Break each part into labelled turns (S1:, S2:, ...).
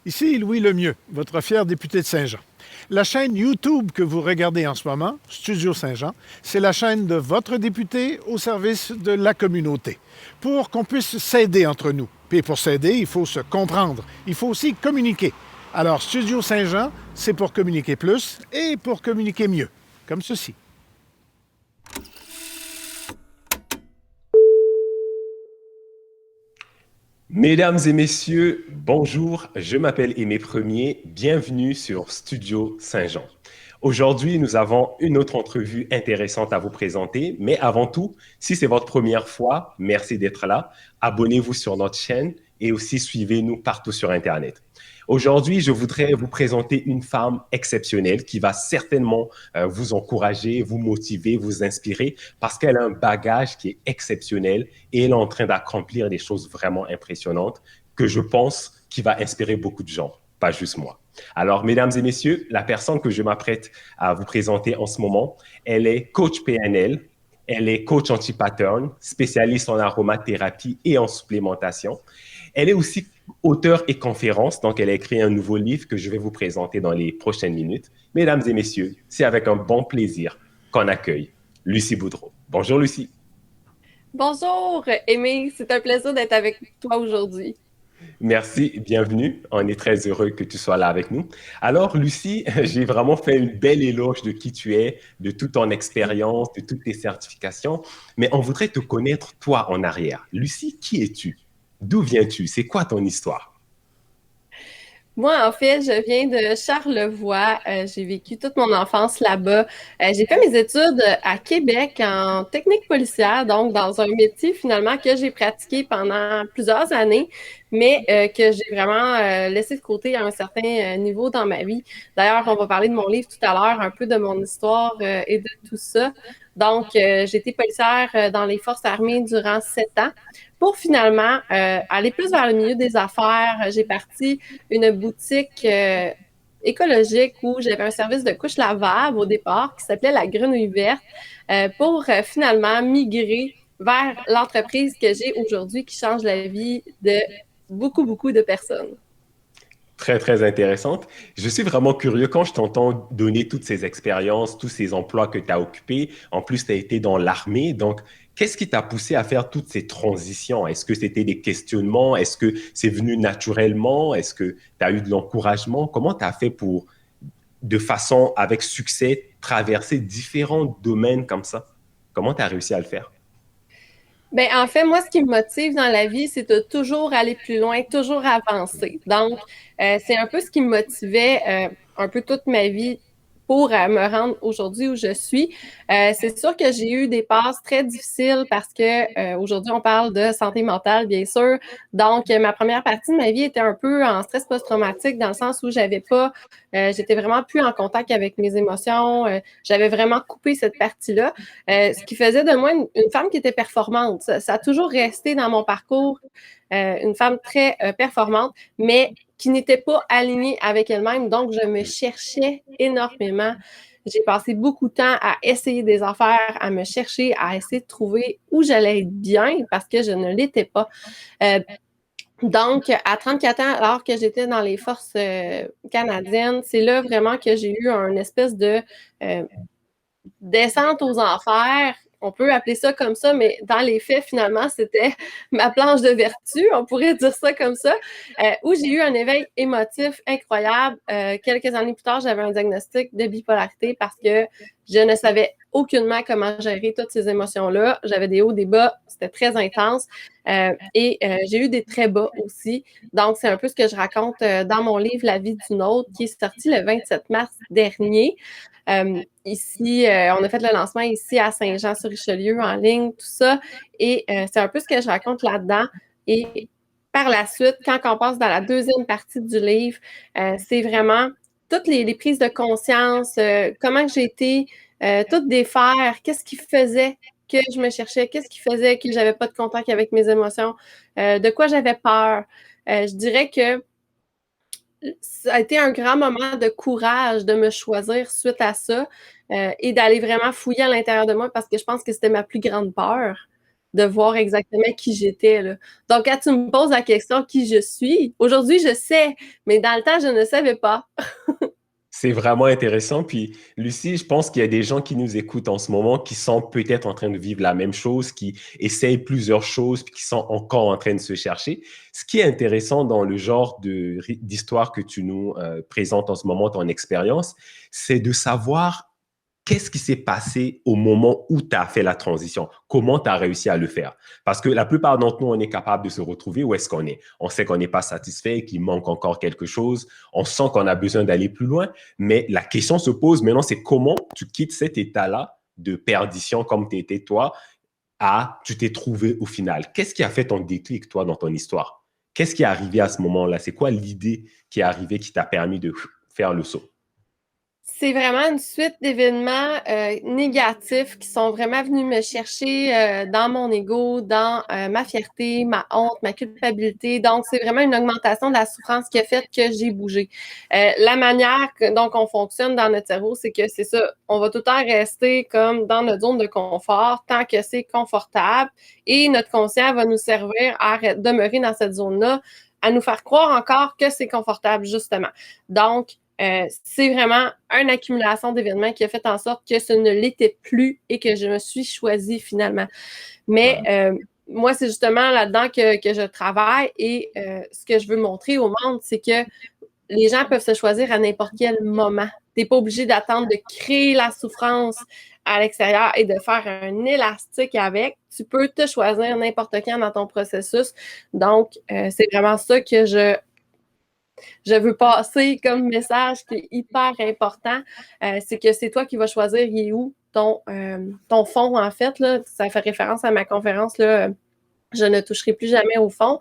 S1: Ici Louis Lemieux, votre fier député de Saint-Jean. La chaîne YouTube que vous regardez en ce moment, Studio Saint-Jean, c'est la chaîne de votre député au service de la communauté, pour qu'on puisse s'aider entre nous. Puis pour s'aider, il faut se comprendre, il faut aussi communiquer. Alors Studio Saint-Jean, c'est pour communiquer plus et pour communiquer mieux, comme ceci.
S2: Mesdames et messieurs, bonjour, je m'appelle Aimé Premier, bienvenue sur Studio Saint-Jean. Aujourd'hui, nous avons une autre entrevue intéressante à vous présenter, mais avant tout, si c'est votre première fois, merci d'être là, abonnez-vous sur notre chaîne et aussi suivez-nous partout sur Internet. Aujourd'hui, je voudrais vous présenter une femme exceptionnelle qui va certainement vous encourager, vous motiver, vous inspirer parce qu'elle a un bagage qui est exceptionnel et elle est en train d'accomplir des choses vraiment impressionnantes que je pense qui va inspirer beaucoup de gens, pas juste moi. Alors, mesdames et messieurs, la personne que je m'apprête à vous présenter en ce moment, elle est coach PNL, elle est coach anti-pattern, spécialiste en aromathérapie et en supplémentation. Elle est aussi auteure et conférence, donc elle a écrit un nouveau livre que je vais vous présenter dans les prochaines minutes. Mesdames et messieurs, c'est avec un bon plaisir qu'on accueille Lucie Boudreau. Bonjour Lucie.
S3: Bonjour, Aimé, c'est un plaisir d'être avec toi aujourd'hui.
S2: Merci, bienvenue. On est très heureux que tu sois là avec nous. Alors, Lucie, j'ai vraiment fait une belle éloge de qui tu es, de toute ton expérience, de toutes tes certifications, mais on voudrait te connaître toi en arrière. Lucie, qui es-tu? D'où viens-tu? C'est quoi ton histoire?
S3: Moi, en fait, je viens de Charlevoix. J'ai vécu toute mon enfance là-bas. J'ai fait mes études à Québec en technique policière, donc dans un métier finalement que j'ai pratiqué pendant plusieurs années, mais que j'ai vraiment laissé de côté à un certain niveau dans ma vie. D'ailleurs, on va parler de mon livre tout à l'heure, un peu de mon histoire et de tout ça. Donc, j'ai été policière dans les forces armées durant 7 ans. Pour finalement aller plus vers le milieu des affaires, j'ai parti une boutique écologique où j'avais un service de couche lavable au départ qui s'appelait La Grenouille Verte pour finalement migrer vers l'entreprise que j'ai aujourd'hui qui change la vie de beaucoup, beaucoup de personnes.
S2: Très, très intéressante. Je suis vraiment curieux quand je t'entends donner toutes ces expériences, tous ces emplois que tu as occupés. En plus, tu as été dans l'armée. Donc, qu'est-ce qui t'a poussé à faire toutes ces transitions? Est-ce que c'était des questionnements? Est-ce que c'est venu naturellement? Est-ce que tu as eu de l'encouragement? Comment tu as fait pour, de façon avec succès, traverser différents domaines comme ça? Comment tu as réussi à le faire?
S3: Ben, en fait, moi, ce qui me motive dans la vie, c'est de toujours aller plus loin, toujours avancer. Donc, c'est un peu ce qui me motivait un peu toute ma vie pour me rendre aujourd'hui où je suis. C'est sûr que j'ai eu des passes très difficiles parce que aujourd'hui, on parle de santé mentale, bien sûr. Donc, ma première partie de ma vie était un peu en stress post-traumatique dans le sens où j'étais vraiment plus en contact avec mes émotions. J'avais vraiment coupé cette partie-là. Ce qui faisait de moi une femme qui était performante. Ça a toujours resté dans mon parcours une femme très performante, mais qui n'était pas alignée avec elle-même. Donc, je me cherchais énormément. J'ai passé beaucoup de temps à essayer des affaires, à me chercher, à essayer de trouver où j'allais être bien parce que je ne l'étais pas. Donc, à 34 ans, alors que j'étais dans les forces canadiennes, c'est là vraiment que j'ai eu un espèce de descente aux enfers. On peut appeler ça comme ça, mais dans les faits, finalement, c'était ma planche de vertu, on pourrait dire ça comme ça, où j'ai eu un éveil émotif incroyable. Quelques années plus tard, j'avais un diagnostic de bipolarité parce que je ne savais aucunement comment gérer toutes ces émotions-là. J'avais des hauts, des bas, c'était très intense. Et j'ai eu des très bas aussi. Donc, c'est un peu ce que je raconte dans mon livre La vie d'une autre, qui est sorti le 27 mars dernier. Ici, on a fait le lancement ici à Saint-Jean-sur-Richelieu en ligne, tout ça. Et c'est un peu ce que je raconte là-dedans. Et par la suite, quand on passe dans la deuxième partie du livre, c'est vraiment toutes les prises de conscience, comment j'ai été, tout défaire, qu'est-ce qui faisait que je me cherchais, qu'est-ce qui faisait que j'avais pas de contact avec mes émotions, de quoi j'avais peur. Je dirais que ça a été un grand moment de courage de me choisir suite à ça et d'aller vraiment fouiller à l'intérieur de moi parce que je pense que c'était ma plus grande peur. de voir exactement qui j'étais, là. Donc, quand tu me poses la question qui je suis, aujourd'hui, je sais, mais dans le temps, je ne savais pas.
S2: C'est vraiment intéressant. Puis, Lucie, je pense qu'il y a des gens qui nous écoutent en ce moment qui sont peut-être en train de vivre la même chose, qui essayent plusieurs choses, puis qui sont encore en train de se chercher. Ce qui est intéressant dans le genre d'histoire que tu nous présentes en ce moment, ton expérience, c'est de savoir qu'est-ce qui s'est passé au moment où tu as fait la transition? Comment tu as réussi à le faire? Parce que la plupart d'entre nous, on est capable de se retrouver où est-ce qu'on est. On sait qu'on n'est pas satisfait, qu'il manque encore quelque chose. On sent qu'on a besoin d'aller plus loin. Mais la question se pose maintenant, c'est comment tu quittes cet état-là de perdition comme tu étais toi à tu t'es trouvé au final. Qu'est-ce qui a fait ton déclic, toi, dans ton histoire? Qu'est-ce qui est arrivé à ce moment-là? C'est quoi l'idée qui est arrivée qui t'a permis de faire le saut?
S3: C'est vraiment une suite d'événements négatifs qui sont vraiment venus me chercher dans mon ego, dans ma fierté, ma honte, ma culpabilité. Donc, c'est vraiment une augmentation de la souffrance qui a fait que j'ai bougé. La manière dont on fonctionne dans notre cerveau, c'est que c'est ça, on va tout le temps rester comme dans notre zone de confort tant que c'est confortable et notre conscient va nous servir à demeurer dans cette zone-là, à nous faire croire encore que c'est confortable, justement. Donc, c'est vraiment une accumulation d'événements qui a fait en sorte que ce ne l'était plus et que je me suis choisie finalement. Mais moi, c'est justement là-dedans que je travaille et ce que je veux montrer au monde, c'est que les gens peuvent se choisir à n'importe quel moment. Tu n'es pas obligé d'attendre de créer la souffrance à l'extérieur et de faire un élastique avec. Tu peux te choisir n'importe quand dans ton processus. Donc, c'est vraiment ça que je veux passer comme message qui est hyper important, c'est que c'est toi qui vas choisir il est où ton fond, en fait. Là, ça fait référence à ma conférence, là, je ne toucherai plus jamais au fond,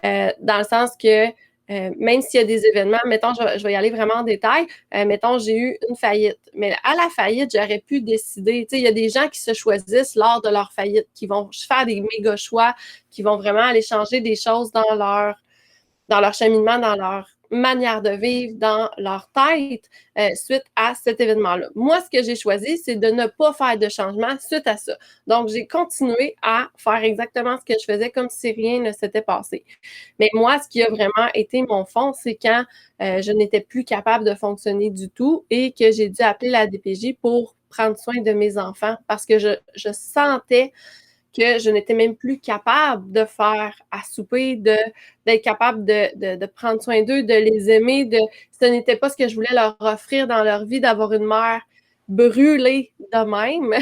S3: dans le sens que même s'il y a des événements, mettons, je vais y aller vraiment en détail, mettons, j'ai eu une faillite, mais à la faillite, j'aurais pu décider, tu sais, il y a des gens qui se choisissent lors de leur faillite, qui vont faire des méga choix, qui vont vraiment aller changer des choses dans leur cheminement, dans leur manière de vivre, dans leur tête, suite à cet événement-là. Moi, ce que j'ai choisi, c'est de ne pas faire de changement suite à ça. Donc, j'ai continué à faire exactement ce que je faisais comme si rien ne s'était passé. Mais moi, ce qui a vraiment été mon fond, c'est quand je n'étais plus capable de fonctionner du tout et que j'ai dû appeler la DPJ pour prendre soin de mes enfants parce que je sentais que je n'étais même plus capable de faire à souper, d'être capable de prendre soin d'eux, de les aimer. Ce n'était pas ce que je voulais leur offrir dans leur vie, d'avoir une mère brûlée de même,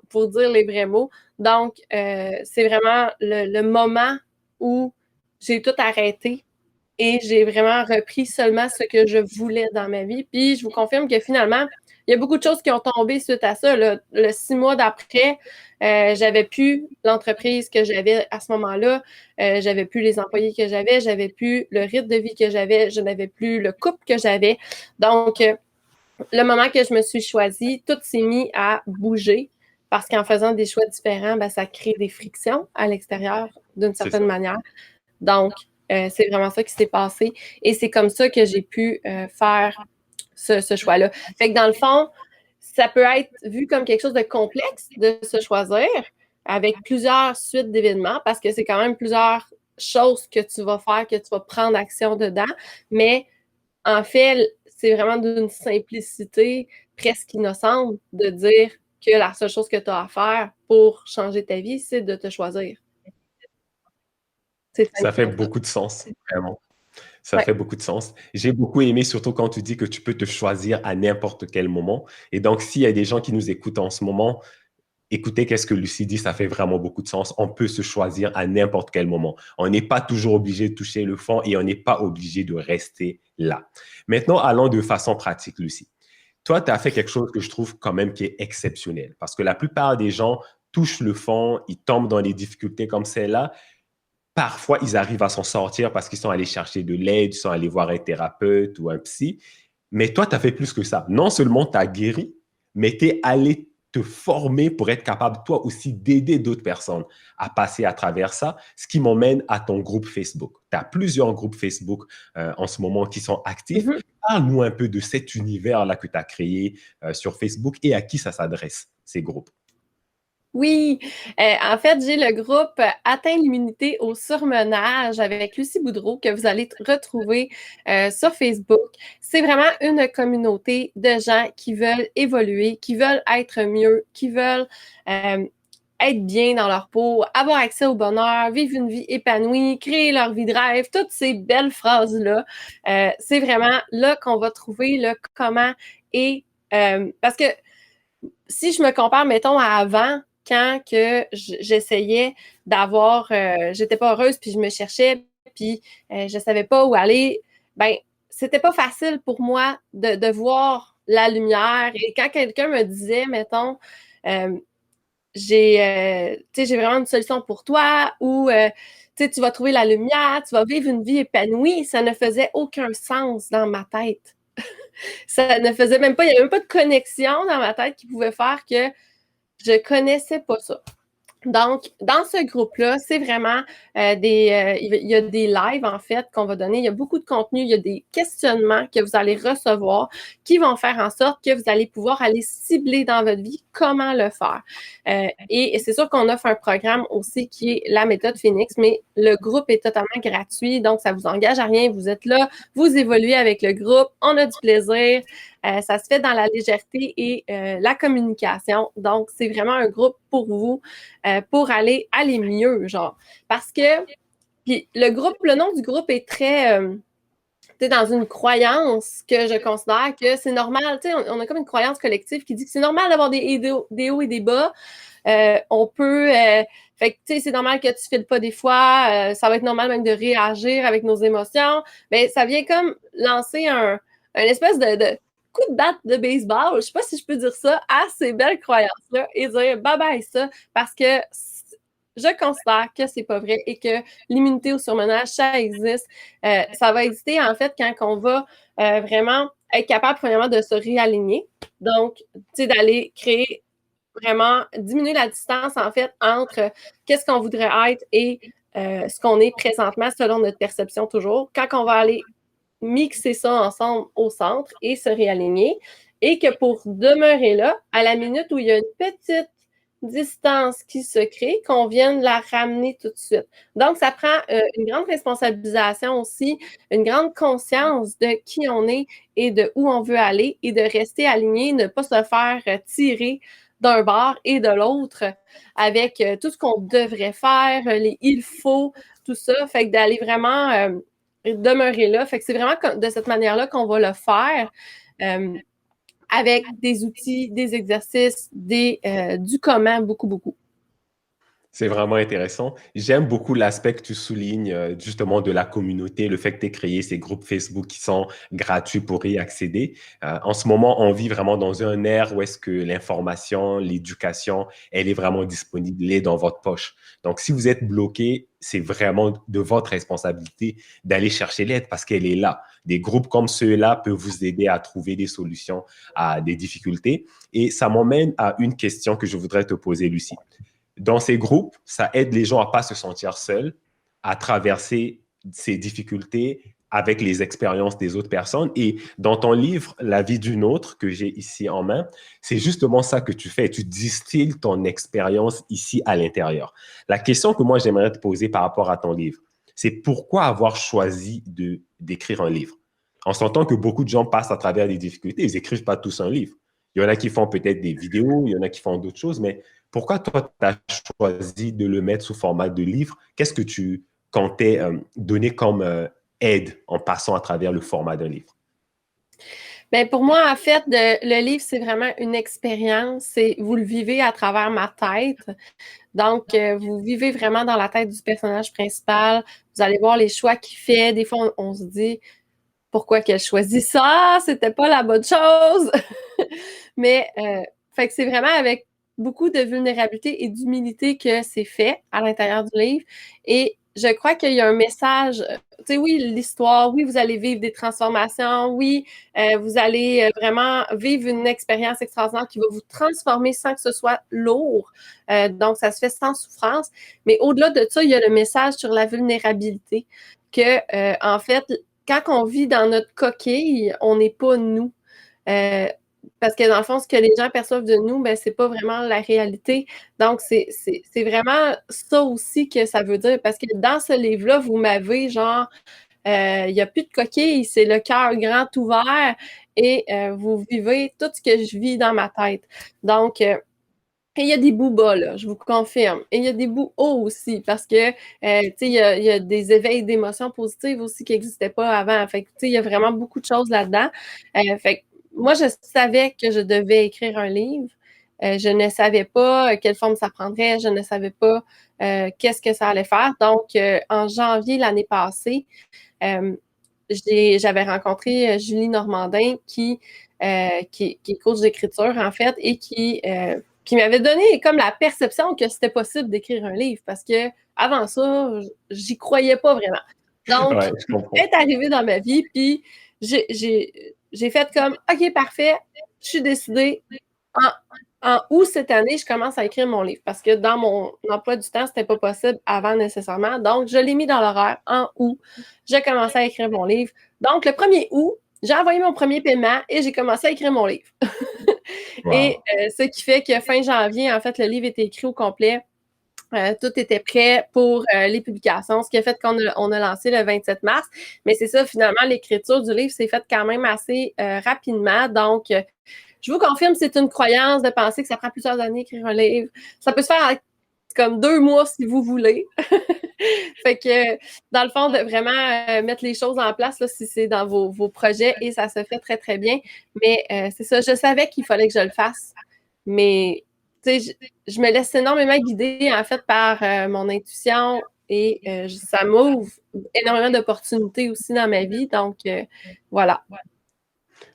S3: pour dire les vrais mots. Donc, c'est vraiment le moment où j'ai tout arrêté et j'ai vraiment repris seulement ce que je voulais dans ma vie. Puis, je vous confirme que finalement, il y a beaucoup de choses qui ont tombé suite à ça. Là. Le 6 mois d'après, j'avais plus l'entreprise que j'avais à ce moment-là, j'avais plus les employés que j'avais plus le rythme de vie que j'avais, je n'avais plus le couple que j'avais. Donc, le moment que je me suis choisie, tout s'est mis à bouger parce qu'en faisant des choix différents, ben, ça crée des frictions à l'extérieur d'une certaine manière. Donc, c'est vraiment ça qui s'est passé et c'est comme ça que j'ai pu faire ce choix-là. Fait que dans le fond, ça peut être vu comme quelque chose de complexe de se choisir avec plusieurs suites d'événements parce que c'est quand même plusieurs choses que tu vas faire, que tu vas prendre action dedans. Mais en fait, c'est vraiment d'une simplicité presque innocente de dire que la seule chose que tu as à faire pour changer ta vie, c'est de te choisir.
S2: Ça fait beaucoup de sens, vraiment. Ça fait beaucoup de sens. J'ai beaucoup aimé, surtout quand tu dis que tu peux te choisir à n'importe quel moment. Et donc, s'il y a des gens qui nous écoutent en ce moment, écoutez qu'est-ce que Lucie dit, ça fait vraiment beaucoup de sens. On peut se choisir à n'importe quel moment. On n'est pas toujours obligé de toucher le fond et on n'est pas obligé de rester là. Maintenant, allons de façon pratique, Lucie. Toi, tu as fait quelque chose que je trouve quand même qui est exceptionnel parce que la plupart des gens touchent le fond, ils tombent dans des difficultés comme celle-là. Parfois, ils arrivent à s'en sortir parce qu'ils sont allés chercher de l'aide, ils sont allés voir un thérapeute ou un psy. Mais toi, tu as fait plus que ça. Non seulement tu as guéri, mais tu es allé te former pour être capable, toi aussi, d'aider d'autres personnes à passer à travers ça, ce qui m'emmène à ton groupe Facebook. Tu as plusieurs groupes Facebook en ce moment qui sont actifs. Parle-nous un peu de cet univers-là que tu as créé sur Facebook et à qui ça s'adresse, ces groupes.
S3: Oui, en fait, j'ai le groupe Atteindre l'immunité au surmenage avec Lucie Boudreau que vous allez retrouver sur Facebook. C'est vraiment une communauté de gens qui veulent évoluer, qui veulent être mieux, qui veulent être bien dans leur peau, avoir accès au bonheur, vivre une vie épanouie, créer leur vie de rêve, toutes ces belles phrases-là. C'est vraiment là qu'on va trouver le comment et parce que si je me compare, mettons, à avant, quand que j'essayais d'avoir, j'étais pas heureuse, puis je me cherchais, puis je savais pas où aller, ben, c'était pas facile pour moi de voir la lumière. Et quand quelqu'un me disait, mettons, euh, j'ai vraiment une solution pour toi, ou tu vas trouver la lumière, tu vas vivre une vie épanouie, ça ne faisait aucun sens dans ma tête. Ça ne faisait même pas, il n'y avait même pas de connexion dans ma tête qui pouvait faire que je connaissais pas ça. Donc, dans ce groupe-là, c'est vraiment il y a des lives, en fait, qu'on va donner. Il y a beaucoup de contenu. Il y a des questionnements que vous allez recevoir qui vont faire en sorte que vous allez pouvoir aller cibler dans votre vie comment le faire. Et c'est sûr qu'on offre un programme aussi qui est la méthode Phoenix, mais le groupe est totalement gratuit, donc ça vous engage à rien. Vous êtes là, vous évoluez avec le groupe, on a du plaisir. Ça se fait dans la légèreté et la communication. Donc, c'est vraiment un groupe pour vous, pour aller mieux, genre. Parce que, puis le nom du groupe est très, dans une croyance que je considère que c'est normal. Tu sais, on a comme une croyance collective qui dit que c'est normal d'avoir des hauts et des bas. On peut... fait que, tu sais, c'est normal que tu files pas des fois. Ça va être normal même de réagir avec nos émotions. Mais ça vient comme lancer un espèce de coup de batte de baseball, je sais pas si je peux dire ça, à ces belles croyances-là et dire bye-bye ça, parce que je considère que c'est pas vrai et que l'immunité au surmenage, ça existe. Ça va exister, en fait, quand on va vraiment être capable, premièrement, de se réaligner. Donc, tu sais, d'aller créer vraiment, diminuer la distance, en fait, entre qu'est-ce qu'on voudrait être et ce qu'on est présentement selon notre perception toujours. Quand on va aller mixer ça ensemble au centre et se réaligner. Et que pour demeurer là, à la minute où il y a une petite distance qui se crée, qu'on vienne la ramener tout de suite. Donc, ça prend une grande responsabilisation aussi, une grande conscience de qui on est et de où on veut aller et de rester aligné, ne pas se faire tirer d'un bord et de l'autre avec tout ce qu'on devrait faire, les il faut, tout ça. Fait que d'aller vraiment demeurer là. Fait que c'est vraiment de cette manière-là qu'on va le faire avec des outils, des exercices, du comment, beaucoup, beaucoup.
S2: C'est vraiment intéressant. J'aime beaucoup l'aspect que tu soulignes justement de la communauté, le fait que tu aies créé ces groupes Facebook qui sont gratuits pour y accéder. En ce moment, on vit vraiment dans un ère où est-ce que l'information, l'éducation, elle est vraiment disponible, elle est dans votre poche. Donc, si vous êtes bloqué, c'est vraiment de votre responsabilité d'aller chercher l'aide parce qu'elle est là. Des groupes comme ceux-là peuvent vous aider à trouver des solutions à des difficultés. Et ça m'emmène à une question que je voudrais te poser, Lucie. Dans ces groupes, ça aide les gens à ne pas se sentir seuls, à traverser ces difficultés avec les expériences des autres personnes. Et dans ton livre, La vie d'une autre, que j'ai ici en main, c'est justement ça que tu fais. Tu distilles ton expérience ici à l'intérieur. La question que moi, j'aimerais te poser par rapport à ton livre, c'est pourquoi avoir choisi d'écrire un livre? En sentant que beaucoup de gens passent à travers des difficultés, ils n'écrivent pas tous un livre. Il y en a qui font peut-être des vidéos, il y en a qui font d'autres choses, mais pourquoi toi, tu as choisi de le mettre sous format de livre? Qu'est-ce que tu comptais donner comme aide en passant à travers le format d'un livre?
S3: Bien, pour moi, en fait, le livre, c'est vraiment une expérience. Vous le vivez à travers ma tête. Donc, vous vivez vraiment dans la tête du personnage principal. Vous allez voir les choix qu'il fait. Des fois, on se dit pourquoi qu'elle choisit ça? C'était pas la bonne chose. Mais, fait que c'est vraiment avec beaucoup de vulnérabilité et d'humilité que c'est fait à l'intérieur du livre. Et je crois qu'il y a un message, tu sais, oui, l'histoire, oui, vous allez vivre des transformations, oui, vous allez vraiment vivre une expérience extraordinaire qui va vous transformer sans que ce soit lourd. Donc, ça se fait sans souffrance. Mais au-delà de ça, il y a le message sur la vulnérabilité que, en fait, quand on vit dans notre coquille, on n'est pas nous. parce que dans le fond, ce que les gens perçoivent de nous, ben, c'est pas vraiment la réalité. Donc, c'est vraiment ça aussi que ça veut dire. Parce que dans ce livre-là, vous m'avez genre, il n'y a plus de coquilles, c'est le cœur grand ouvert et vous vivez tout ce que je vis dans ma tête. Donc, et il y a des bouts bas, là, je vous confirme. Et il y a des bouts hauts aussi, parce que, tu sais, il y a des éveils d'émotions positives aussi qui n'existaient pas avant. Fait que, tu sais, il y a vraiment beaucoup de choses là-dedans. Fait que moi, je savais que je devais écrire un livre. Je ne savais pas quelle forme ça prendrait. Je ne savais pas qu'est-ce que ça allait faire. Donc, en janvier l'année passée, j'avais rencontré Julie Normandin qui est coach d'écriture, en fait, et qui m'avait donné comme la perception que c'était possible d'écrire un livre parce que avant ça, j'y croyais pas vraiment. Donc,
S2: Ouais, je comprends.
S3: elle est arrivée dans ma vie, puis j'ai fait comme OK, parfait, je suis décidée. En août cette année, je commence à écrire mon livre parce que dans mon emploi du temps, c'était pas possible avant nécessairement. Donc, je l'ai mis dans l'horaire en août. J'ai commencé à écrire mon livre. Donc, le 1er août, j'ai envoyé mon premier paiement et j'ai commencé à écrire mon livre. Et ce qui fait que fin janvier, en fait, le livre était écrit au complet. Tout était prêt pour les publications, ce qui a fait qu'on a lancé le 27 mars. Mais c'est ça, finalement, l'écriture du livre s'est faite quand même assez rapidement. Donc, je vous confirme, c'est une croyance de penser que ça prend plusieurs années d'écrire un livre. Ça peut se faire comme 2 mois si vous voulez. Fait que, dans le fond, de vraiment mettre les choses en place là, si c'est dans vos projets et ça se fait très, très bien. Mais c'est ça, je savais qu'il fallait que je le fasse. Mais, tu sais, je me laisse énormément guider, en fait, par mon intuition et ça m'ouvre énormément d'opportunités aussi dans ma vie. Donc, voilà.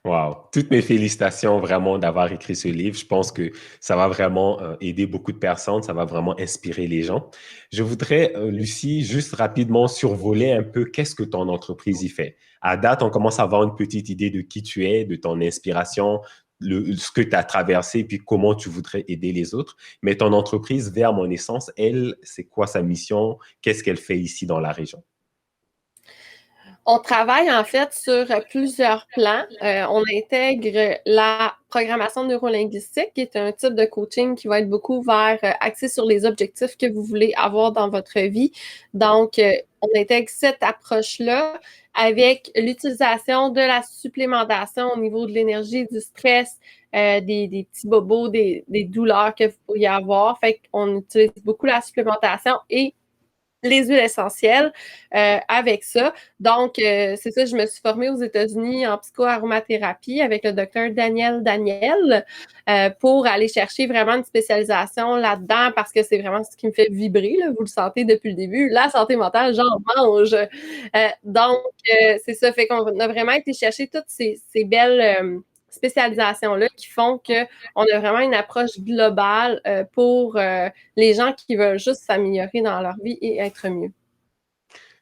S2: Wow. Toutes mes félicitations vraiment d'avoir écrit ce livre. Je pense que ça va vraiment aider beaucoup de personnes, ça va vraiment inspirer les gens. Je voudrais, Lucie, juste rapidement survoler un peu qu'est-ce que ton entreprise y fait. À date, on commence à avoir une petite idée de qui tu es, de ton inspiration, ce que tu as traversé, puis comment tu voudrais aider les autres. Mais ton entreprise, Vers mon essence, elle, c'est quoi sa mission? Qu'est-ce qu'elle fait ici dans la région?
S3: On travaille en fait sur plusieurs plans. On intègre la programmation neurolinguistique, qui est un type de coaching qui va être beaucoup axé sur les objectifs que vous voulez avoir dans votre vie. Donc, on intègre cette approche-là avec l'utilisation de la supplémentation au niveau de l'énergie, du stress, des petits bobos, des douleurs que vous pourriez avoir. Fait qu'on utilise beaucoup la supplémentation et les huiles essentielles avec ça. Donc, c'est ça, je me suis formée aux États-Unis en psychoaromathérapie avec le docteur Daniel pour aller chercher vraiment une spécialisation là-dedans parce que c'est vraiment ce qui me fait vibrer, là, vous le sentez depuis le début. La santé mentale, j'en mange. Donc, c'est ça, fait qu'on a vraiment été chercher toutes ces belles spécialisations-là qui font qu'on a vraiment une approche globale pour les gens qui veulent juste s'améliorer dans leur vie et être mieux.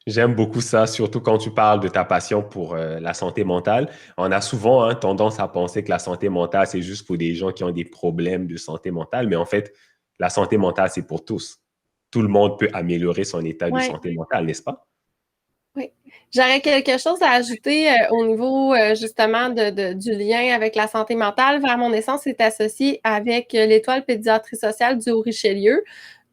S2: J'aime beaucoup ça, surtout quand tu parles de ta passion pour la santé mentale. On a souvent tendance à penser que la santé mentale, c'est juste pour des gens qui ont des problèmes de santé mentale, mais en fait, la santé mentale, c'est pour tous. Tout le monde peut améliorer son état de santé mentale, n'est-ce pas?
S3: Oui. J'aurais quelque chose à ajouter au niveau justement du lien avec la santé mentale. Vers mon essence est associé avec l'étoile pédiatrie sociale du Haut-Richelieu.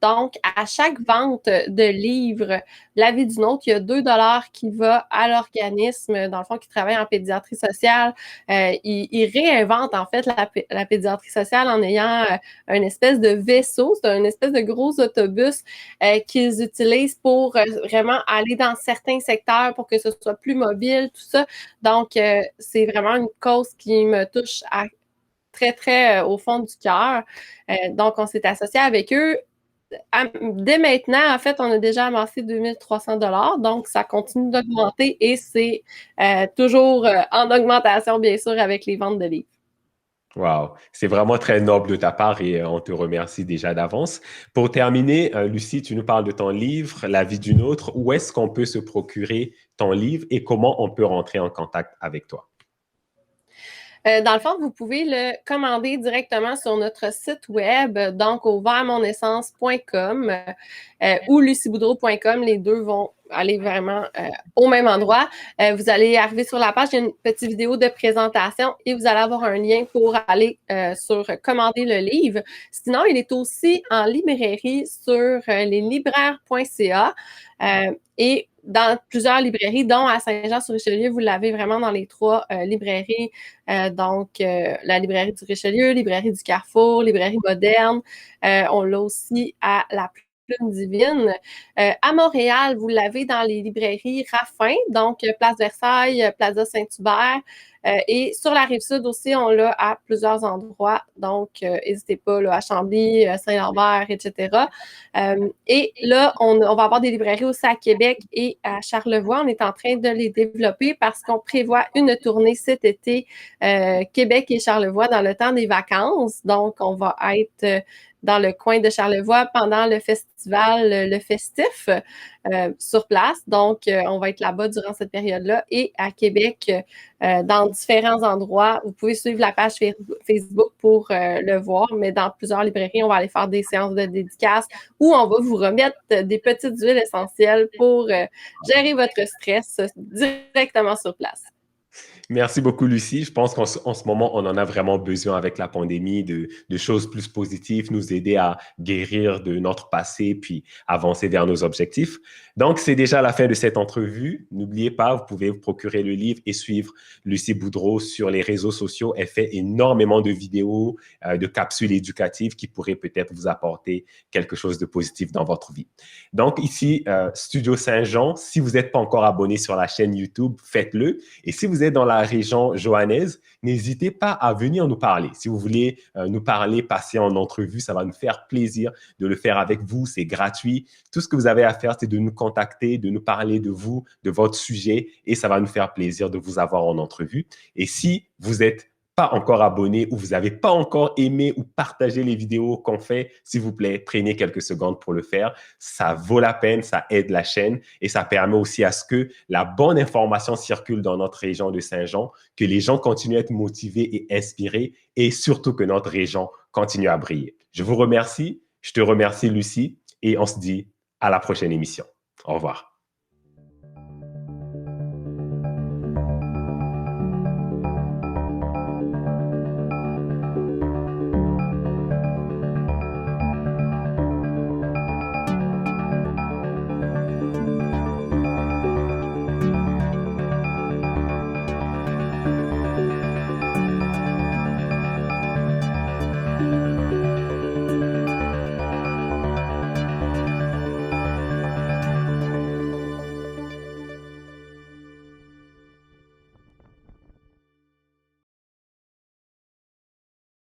S3: Donc, à chaque vente de livre, La vie d'une autre, il y a 2 $ qui va à l'organisme, dans le fond, qui travaille en pédiatrie sociale. Il réinvente, en fait, la pédiatrie sociale en ayant une espèce de vaisseau, c'est une espèce de gros autobus qu'ils utilisent pour vraiment aller dans certains secteurs pour que ce soit plus mobile, tout ça. Donc, c'est vraiment une cause qui me touche très, très au fond du cœur. Donc, on s'est associé avec eux. Dès maintenant, en fait, on a déjà amassé 2300 $, donc ça continue d'augmenter et c'est toujours en augmentation, bien sûr, avec les ventes de livres.
S2: Wow, c'est vraiment très noble de ta part et on te remercie déjà d'avance. Pour terminer, Lucie, tu nous parles de ton livre, La vie d'une autre. Où est-ce qu'on peut se procurer ton livre et comment on peut rentrer en contact avec toi?
S3: Dans le fond, vous pouvez le commander directement sur notre site web, donc au vermonessence.com ou lucieboudreau.com. Les deux vont aller vraiment au même endroit. Vous allez arriver sur la page, il y a une petite vidéo de présentation et vous allez avoir un lien pour aller sur commander le livre. Sinon, il est aussi en librairie sur leslibraires.ca et dans plusieurs librairies, dont à Saint-Jean-sur-Richelieu, vous l'avez vraiment dans les 3 librairies. Donc, la librairie du Richelieu, librairie du Carrefour, librairie moderne. On l'a aussi à la Plume Divine. À Montréal, vous l'avez dans les librairies Raffin, donc Place Versailles, Plaza Saint-Hubert. Et sur la Rive-Sud aussi, on l'a à plusieurs endroits. Donc, n'hésitez pas là, à Chambly, Saint-Lambert, etc. Et là, on va avoir des librairies aussi à Québec et à Charlevoix. On est en train de les développer parce qu'on prévoit une tournée cet été Québec et Charlevoix dans le temps des vacances. Donc, on va être dans le coin de Charlevoix pendant le festival, le festif, sur place. Donc, on va être là-bas durant cette période-là et à Québec, dans différents endroits. Vous pouvez suivre la page Facebook pour le voir, mais dans plusieurs librairies, on va aller faire des séances de dédicaces où on va vous remettre des petites huiles essentielles pour gérer votre stress directement sur place.
S2: Merci beaucoup, Lucie. Je pense qu'en ce moment, on en a vraiment besoin avec la pandémie de choses plus positives, nous aider à guérir de notre passé, puis avancer vers nos objectifs. Donc, c'est déjà la fin de cette entrevue. N'oubliez pas, vous pouvez vous procurer le livre et suivre Lucie Boudreau sur les réseaux sociaux. Elle fait énormément de vidéos, de capsules éducatives qui pourraient peut-être vous apporter quelque chose de positif dans votre vie. Donc, ici, Studio Saint-Jean, si vous n'êtes pas encore abonné sur la chaîne YouTube, faites-le. Et si vous êtes dans la région johannaise, n'hésitez pas à venir nous parler. Si vous voulez nous parler, passer en entrevue, ça va nous faire plaisir de le faire avec vous. C'est gratuit. Tout ce que vous avez à faire, c'est de nous contacter, de nous parler de vous, de votre sujet, et ça va nous faire plaisir de vous avoir en entrevue. Et si vous êtes pas encore abonné ou vous n'avez pas encore aimé ou partagé les vidéos qu'on fait, s'il vous plaît, prenez quelques secondes pour le faire. Ça vaut la peine, ça aide la chaîne et ça permet aussi à ce que la bonne information circule dans notre région de Saint-Jean, que les gens continuent à être motivés et inspirés et surtout que notre région continue à briller. Je vous remercie, je te remercie Lucie et on se dit à la prochaine émission. Au revoir.